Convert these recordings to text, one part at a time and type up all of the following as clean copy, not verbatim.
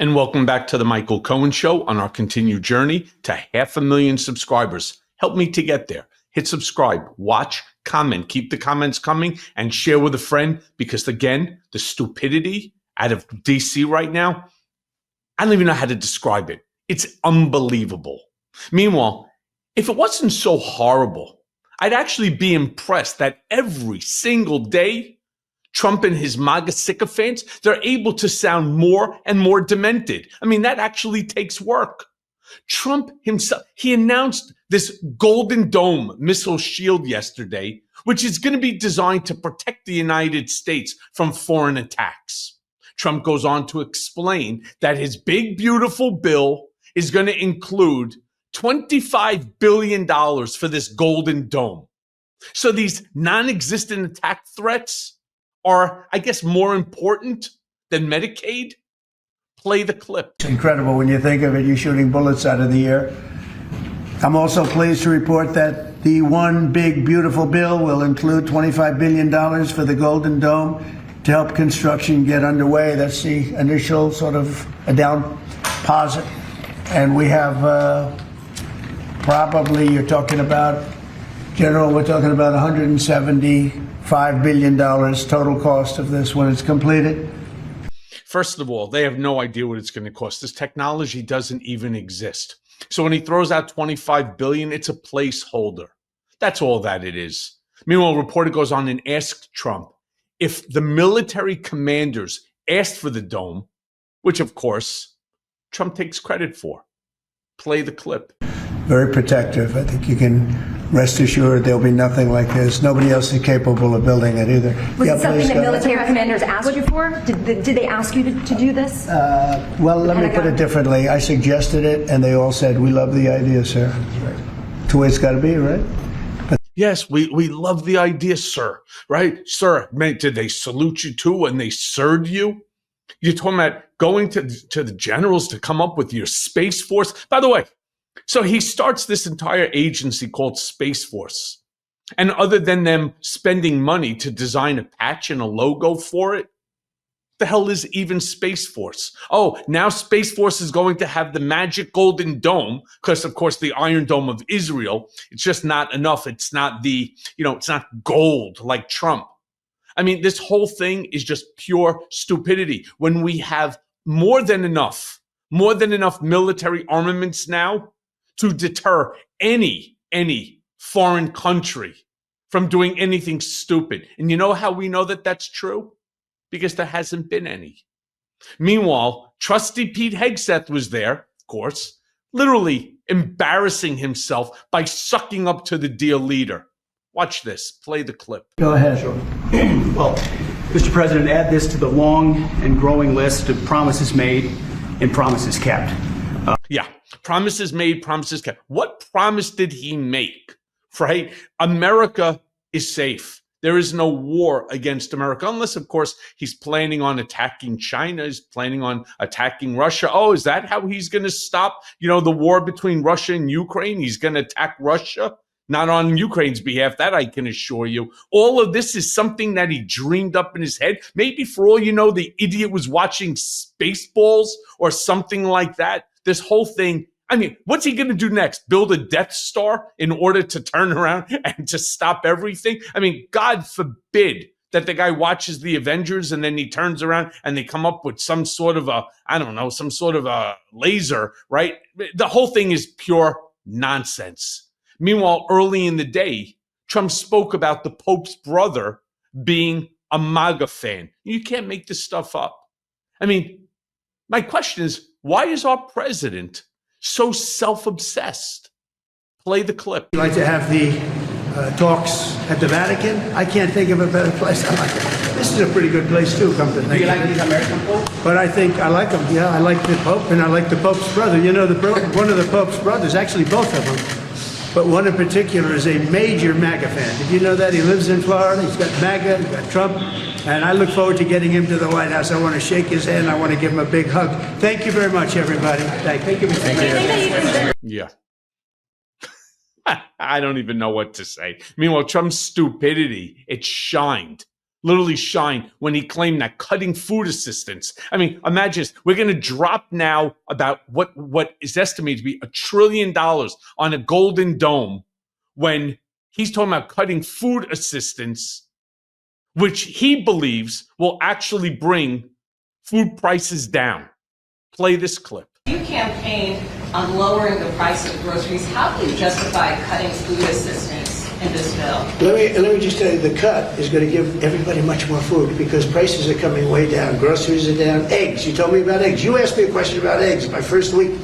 And welcome back to the Michael Cohen Show on our continued journey to 500,000 subscribers. Help me to get there. Hit subscribe, watch, comment, keep the comments coming, and share with a friend because, again, the stupidity out of DC right now, I don't even know how to describe it. It's unbelievable. Meanwhile, if it wasn't so horrible, I'd actually be impressed that every single day Trump and his MAGA sycophants, they're able to sound more and more demented. I mean, that actually takes work. Trump himself, he announced this Golden Dome missile shield yesterday, which is going to be designed to protect the United States from foreign attacks. Trump goes on to explain that his big, beautiful bill is going to include $25 billion for this Golden Dome. So these non-existent attack threats are, I guess, more important than Medicaid? Play the clip. It's incredible when you think of it, you're shooting bullets out of the air. I'm also pleased to report that the one big, beautiful bill will include $25 billion for the Golden Dome to help construction get underway. That's the initial sort of a down deposit. And we have probably, you're talking about, General, we're talking about $175 billion total cost of this when it's completed. First of all, they have no idea what it's going to cost. This technology doesn't even exist. So when he throws out $25 billion, it's a placeholder. That's all that it is. Meanwhile, a reporter goes on and asks Trump if the military commanders asked for the dome, which of course Trump takes credit for. Play the clip. Very protective. I think you can rest assured there'll be nothing like this. Nobody else is capable of building it either. Was it something that military commanders asked you for? Did they ask you to do this? Well, let me put it differently. I suggested it, and they all said, we love the idea, sir. It's the way it's got to be, right? Yes, we love the idea, sir. Right? Sir, did they salute you too when they served you? You're talking about going to the generals to come up with your Space Force. By the way, so he starts this entire agency called Space Force. And other than them spending money to design a patch and a logo for it, the hell is even Space Force? Oh, now Space Force is going to have the magic Golden Dome because, of course, the Iron Dome of Israel, it's just not enough. It's not it's not gold like Trump. I mean, this whole thing is just pure stupidity. When we have more than enough military armaments now to deter any foreign country from doing anything stupid. And you know how we know that that's true? Because there hasn't been any. Meanwhile, trusty Pete Hegseth was there, of course, literally embarrassing himself by sucking up to the deal leader. Watch this. Play the clip. Go ahead. Sure. Well, Mr. President, add this to the long and growing list of promises made and promises kept. Yeah, promises made, promises kept. What promise did he make? Right? America is safe. There is no war against America, unless, of course, he's planning on attacking China, he's planning on attacking Russia. Oh, is that how he's going to stop, the war between Russia and Ukraine? He's going to attack Russia? Not on Ukraine's behalf, that I can assure you. All of this is something that he dreamed up in his head. Maybe for all you know, the idiot was watching Spaceballs or something like that. This whole thing, I mean, what's he going to do next? Build a Death Star in order to turn around and to stop everything? I mean, God forbid that the guy watches the Avengers and then he turns around and they come up with some sort of a laser, right? The whole thing is pure nonsense. Meanwhile, early in the day, Trump spoke about the Pope's brother being a MAGA fan. You can't make this stuff up. I mean, my question is, why is our president so self-obsessed? Play the clip. I'd like to have the talks at the Vatican. I can't think of a better place. I like it. This is a pretty good place too, come to think. Do you like these American Pope? But I think I like them. Yeah, I like the Pope and I like the Pope's brother. One of the Pope's brothers, actually both of them, but one in particular is a major MAGA fan. Did you know that? He lives in Florida. He's got MAGA, he's got Trump. And I look forward to getting him to the White House. I want to shake his hand. I want to give him a big hug. Thank you very much, everybody. Thank you. Yeah. I don't even know what to say. Meanwhile, Trump's stupidity, it shined literally shine when he claimed that cutting food assistance. I mean, imagine this. We're going to drop now about what is estimated to be $1 trillion on a Golden Dome when he's talking about cutting food assistance, which he believes will actually bring food prices down. Play this clip. You campaigned on lowering the price of groceries. How do you justify cutting food assistance in this bill? Let me just tell you, the cut is going to give everybody much more food because prices are coming way down. Groceries are down. Eggs. You told me about eggs. You asked me a question about eggs my first week.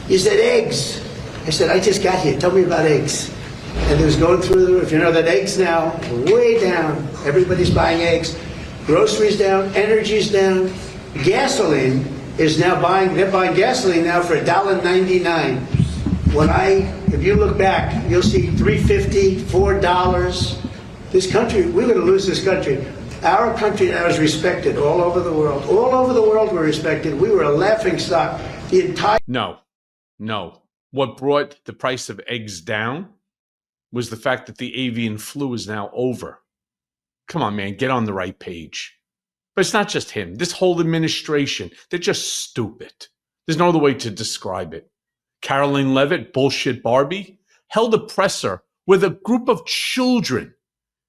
You said eggs. I said, I just got here. Tell me about eggs. And it was going through the roof. You know that eggs now are way down. Everybody's buying eggs. Groceries down. Energy's down. Gasoline is now they're buying gasoline now for $1.99. If you look back, you'll see $3.50, $4. This country, we're going to lose this country. Our country now is respected all over the world. All over the world we're respected. We were a laughingstock. The entire... No. What brought the price of eggs down was the fact that the avian flu is now over. Come on, man, get on the right page. But it's not just him. This whole administration, they're just stupid. There's no other way to describe it. Caroline Levitt, bullshit Barbie, held a presser with a group of children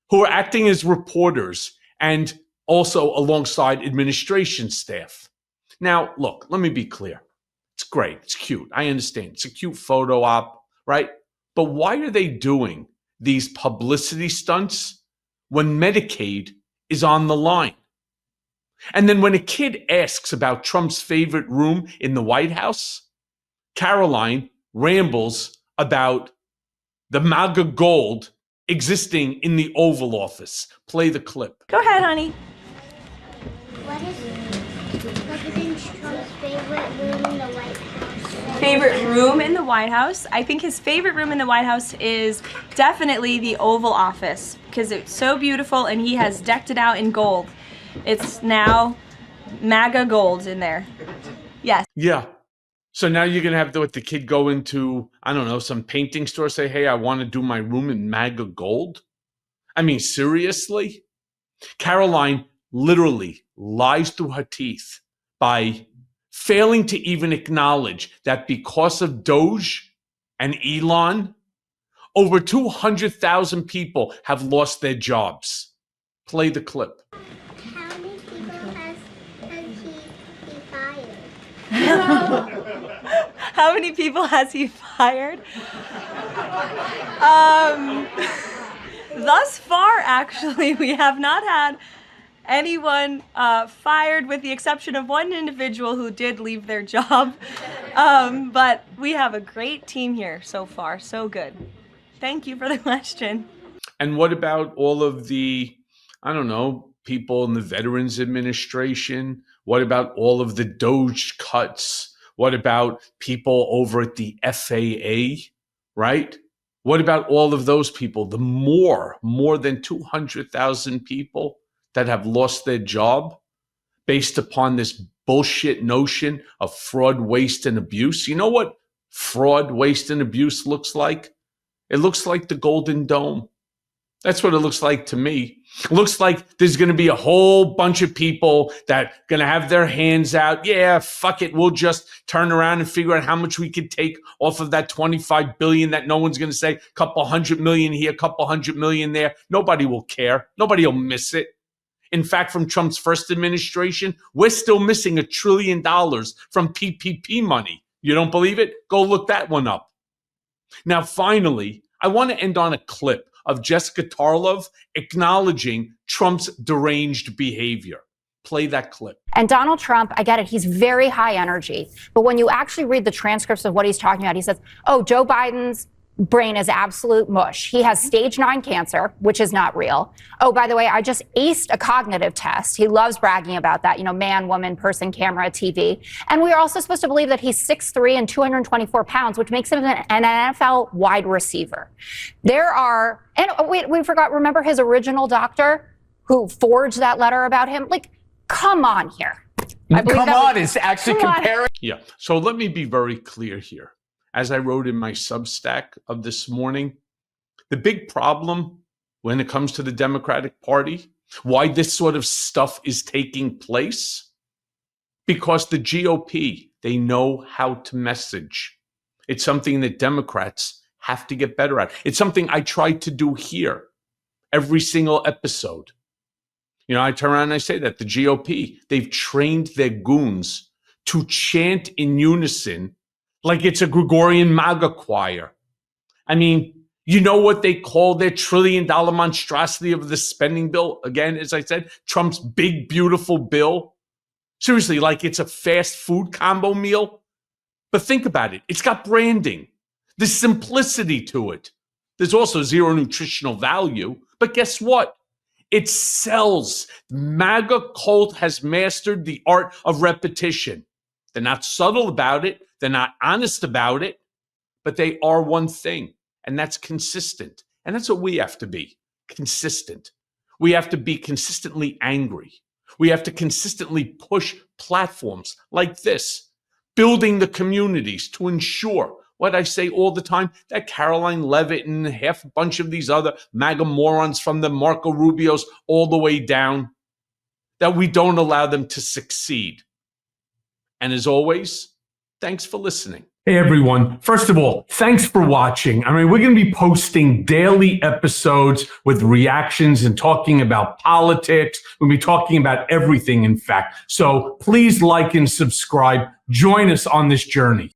who were acting as reporters and also alongside administration staff. Now, look, let me be clear. It's great. It's cute. I understand. It's a cute photo op, right? But why are they doing these publicity stunts when Medicaid is on the line? And then when a kid asks about Trump's favorite room in the White House, Caroline rambles about the MAGA gold existing in the Oval Office. Play the clip. Go ahead, honey. What is President Trump's favorite room in the White House? Favorite room in the White House? I think his favorite room in the White House is definitely the Oval Office because it's so beautiful and he has decked it out in gold. It's now MAGA gold in there. Yes. Yeah. So now you're going to have the kid go into, I don't know, some painting store, say, hey, I want to do my room in MAGA gold? I mean, seriously? Caroline literally lies through her teeth by failing to even acknowledge that because of Doge and Elon, over 200,000 people have lost their jobs. Play the clip. How many people has he fired? How many people has he fired? Thus far, actually, we have not had anyone fired with the exception of one individual who did leave their job. But we have a great team here so far. So good. Thank you for the question. And what about all of the, I don't know, people in the Veterans Administration? What about all of the Doge cuts? What about people over at the FAA, right? What about all of those people? The more than 200,000 people that have lost their job based upon this bullshit notion of fraud, waste, and abuse. You know what fraud, waste, and abuse looks like? It looks like the Golden Dome. That's what it looks like to me. It looks like there's going to be a whole bunch of people that are going to have their hands out. Yeah, fuck it. We'll just turn around and figure out how much we could take off of that 25 billion that no one's going to say, a couple hundred million here, a couple hundred million there. Nobody will care. Nobody will miss it. In fact, from Trump's first administration, we're still missing $1 trillion from PPP money. You don't believe it? Go look that one up. Now, finally, I want to end on a clip of Jessica Tarlov acknowledging Trump's deranged behavior. Play that clip. And Donald Trump, I get it, he's very high energy. But when you actually read the transcripts of what he's talking about, he says, oh, Joe Biden's brain is absolute mush. He has stage 9 cancer, which is not real. Oh, by the way, I just aced a cognitive test. He loves bragging about that, man, woman, person, camera, TV. And we are also supposed to believe that he's 6'3" and 224 pounds, which makes him an NFL wide receiver. We forgot, remember his original doctor who forged that letter about him? Come on here. It's actually comparing. Yeah. So let me be very clear here. As I wrote in my Substack of this morning, the big problem when it comes to the Democratic Party Why this sort of stuff is taking place? Because the GOP, they know how to message. It's something that Democrats have to get better at. It's something I try to do here every single episode. You know, I turn around and I say that the GOP, they've trained their goons to chant in unison like it's a Gregorian MAGA choir. I mean, you know what they call their $1 trillion monstrosity of the spending bill? Again, as I said, Trump's big, beautiful bill. Seriously, like it's a fast food combo meal. But think about it. It's got branding. There's simplicity to it. There's also zero nutritional value. But guess what? It sells. MAGA cult has mastered the art of repetition. They're not subtle about it. They're not honest about it. But they are one thing, and that's consistent. And that's what we have to be, consistent. We have to be consistently angry. We have to consistently push platforms like this, building the communities to ensure what I say all the time, that Caroline Leavitt and half a bunch of these other MAGA morons from the Marco Rubios all the way down, that we don't allow them to succeed. And as always, thanks for listening. Hey everyone, first of all, thanks for watching. I mean, we're going to be posting daily episodes with reactions and talking about politics. We'll be talking about everything, in fact. So please like and subscribe. Join us on this journey.